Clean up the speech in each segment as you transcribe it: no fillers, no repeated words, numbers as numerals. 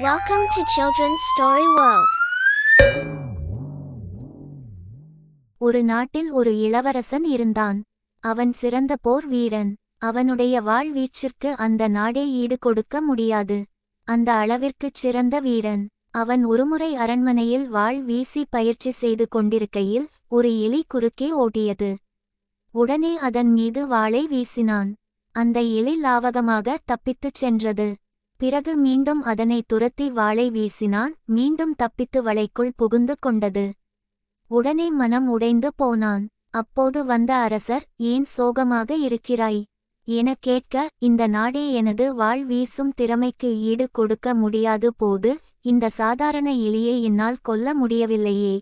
Welcome to Children's Story World. ஒரு நாட்டில் ஒரு இளவரசன் இருந்தான். அவன் சிறந்த போர் வீரன். அவனுடைய வாள் வீச்சிற்கு அந்த நாடே ஈடு கொடுக்க முடியாது. அந்த அளவிற்குச் சிறந்த வீரன். அவன் ஒருமுறை அரண்மனையில் வாள் வீசி பயிற்சி செய்து கொண்டிருக்கையில் ஒரு எலி குறுக்கே ஓடியது. உடனே அதன் மீது வாளை வீசினான். அந்த எலி லாவகமாக தப்பித்துச் சென்றது. பிறகு மீண்டும் அதனை துரத்தி வாளை வீசினான். மீண்டும் தப்பித்து வலைக்குள் புகுந்து கொண்டது. உடனே மனம் உடைந்து போனான். அப்போது வந்த அரசர், ஏன் சோகமாக இருக்கிறாய் என கேட்க, இந்த நாடே எனது வாள் வீசும் திறமைக்கு ஈடு கொடுக்க முடியாது போது, இந்த சாதாரண எலியை என்னால் கொல்ல முடியவில்லையே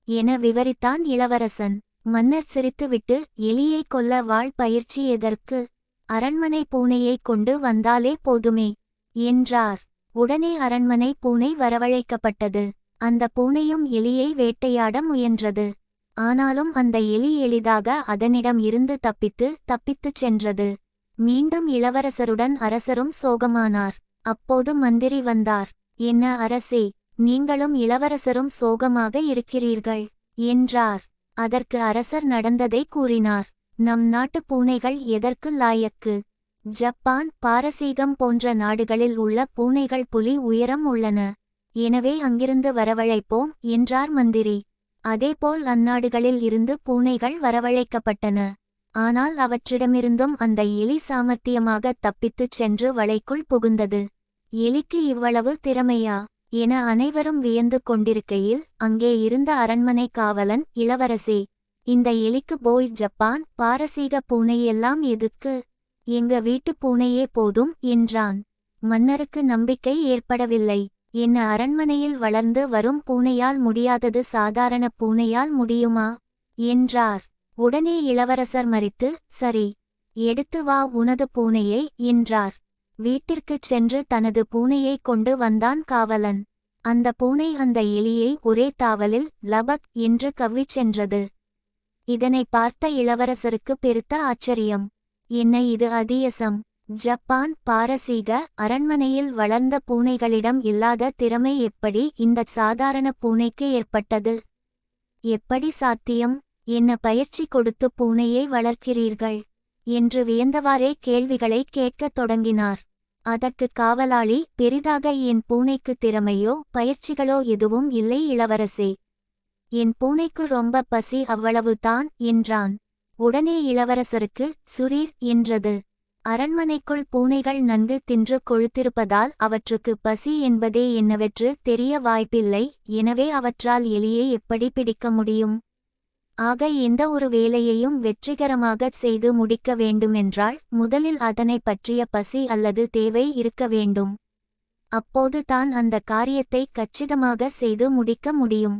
என விவரித்தான் இளவரசன். மன்னர் சிரித்துவிட்டு, எலியை கொல்ல வாள் பயிற்சி எதற்கு? அரண்மனை பூனையை கொண்டு வந்தாலே போதுமே என்றார். உடனே அரண்மனை பூனை வரவழைக்கப்பட்டது. அந்த பூனையும் எலியை வேட்டையாட முயன்றது. ஆனாலும் அந்த எலி எளிதாக அதனிடம் இருந்து தப்பித்துச் சென்றது. மீண்டும் இளவரசருடன் அரசரும் சோகமானார். அப்போது மந்திரி வந்தார். என்ன அரசே, நீங்களும் இளவரசரும் சோகமாக இருக்கிறீர்கள் என்றார். அதற்கு அரசர் நடந்ததை கூறினார். நம் நாட்டு பூனைகள் எதற்கு லாயக்கு? ஜப்பான், பாரசீகம் போன்ற நாடுகளில் உள்ள பூனைகள் புலி உயரம் உள்ளன. எனவே அங்கிருந்து வரவழைப்போம் என்றார் மந்திரி. அதேபோல் அந்நாடுகளில் இருந்து பூனைகள் வரவழைக்கப்பட்டன. ஆனால் அவற்றிடமிருந்தும் அந்த எலி சாமர்த்தியமாக தப்பித்துச் சென்று வலைக்குள் புகுந்தது. எலிக்கு இவ்வளவு திறமையா என அனைவரும் வியந்து கொண்டிருக்கையில் அங்கே இருந்த அரண்மனை காவலன், இளவரசே, இந்த எலிக்கு போய் ஜப்பான், பாரசீக பூனையெல்லாம் எதுக்கு? எங்க வீட்டு பூனையே போதும் என்றான். மன்னருக்கு நம்பிக்கை ஏற்படவில்லை. என்ன அரண்மனையில் வளர்ந்து வரும் பூனையால் முடியாதது சாதாரண பூனையால் முடியுமா என்றார். உடனே இளவரசர் மறித்து, சரி, எடுத்து வா உனது பூனையை என்றார். வீட்டிற்குச் சென்று தனது பூனையை கொண்டு வந்தான் காவலன். அந்த பூனை அந்த எலியை ஒரே தாவலில் லபக் என்று கவ்விச் சென்றது. இதனை பார்த்த இளவரசருக்கு பெருத்த ஆச்சரியம். என்ன இது அதியசம்! ஜப்பான், பாரசீக அரண்மனையில் வளர்ந்த பூனைகளிடம் இல்லாத திறமை எப்படி இந்த சாதாரண பூனைக்கு ஏற்பட்டது? எப்படி சாத்தியம்? என்ன பயிற்சி கொடுத்து பூனையை வளர்க்கிறீர்கள் என்று வியந்தவாறே கேள்விகளை கேட்கத் தொடங்கினார். அதற்கு காவலாளி, பெரிதாக என் பூனைக்கு திறமையோ பயிற்சிகளோ எதுவும் இல்லை இளவரசே. என் பூனைக்கு ரொம்ப பசி, அவ்வளவு தான் என்றான். உடனே இளவரசருக்கு சுரீர் என்றது. அரண்மனைக்குள் பூனைகள் நன்கு தின்று கொழுத்திருப்பதால் அவற்றுக்கு பசி என்பதே என்னவென்று தெரிய வாய்ப்பில்லை. எனவே அவற்றால் எலியை எப்படி பிடிக்க முடியும்? ஆக எந்த ஒரு வேலையையும் வெற்றிகரமாக செய்து முடிக்க வேண்டுமென்றால் முதலில் அதனை பற்றிய பசி அல்லது தேவை இருக்க வேண்டும். அப்போது தான் அந்த காரியத்தை கச்சிதமாக செய்து முடிக்க முடியும்.